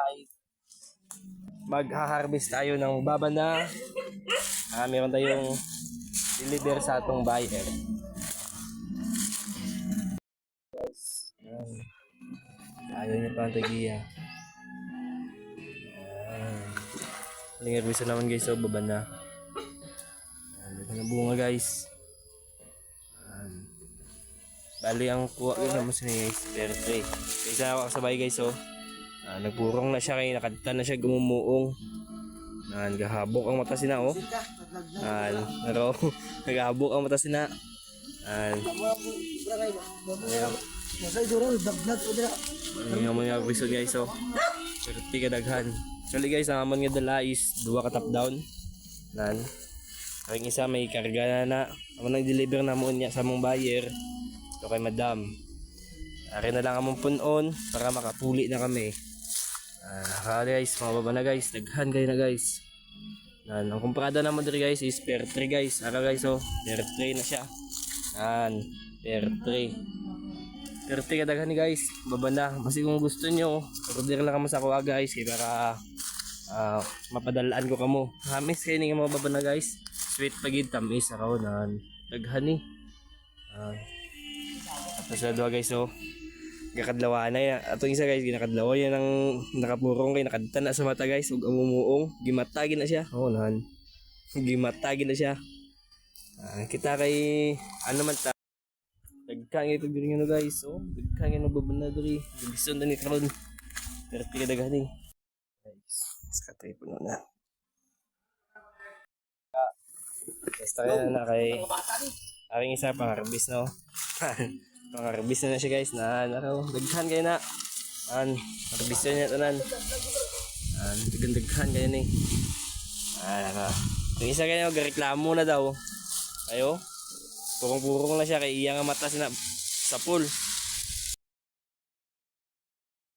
guys. Magha-harvest tayo ng babana. Meron tayong deliver sa atong buyer. Guys, ayaw niya pa ang tagiya. Harvest naman guys, so babana. Ganda ng bunga guys. Bali ang kuha ko naman sa guys, per tray. Kaysa ako kasabay guys, so nagburong na siya, kaya nakadta na siya gumumuong. Naghahabok ang mata sina, oh. Naghahabok ang mata sina. Ayan mo yung episode guys, so perti kadaghan. Actually guys, ang amon nga dala is 2 ka top down. Ang isa may karga na amon nag-deliver na mo niya sa mong buyer. Ito kay madam. Ari na lang among punon para makapuli na kami. Guys, mga baba na guys, daghan kayo na guys. Ang kumprada naman dito guys is per tray guys. Guys, so per tray na siya. Per tray. Per tray kadaghan ni guys. Baba na. Kasi kung gusto nyo, order lang kamo sa kuha guys. Kaya para mapadalaan ko kamo. Hamis kayo nga mga baba na guys. Sweet pagid tamis araw na daghan ni. Tapos na doon guys, so gakadlawa na yan. Atong isa guys, ginakadlawa yan ang nakapurong kay nakadta na sa mata guys. Huwag amumuong, gimatagin na siya. Gimatagin na siya. Kita kay ano man ta. Dagkang ito diri nga guys. So, dagkang nga nagbabana diri. Gibison na ni karon. Pero tigadagan ni. Guys, skatay po na. Basta kaya na kay aring isa pang harvest no. Pang-harvest na siya guys. Daghan kayo na. Harvest na niya tanan. Daghan kayo ni. Yung isa kayo, gareklamo na daw. Ayo. Purong-purong na siya kay iya nga mata sina sa pool.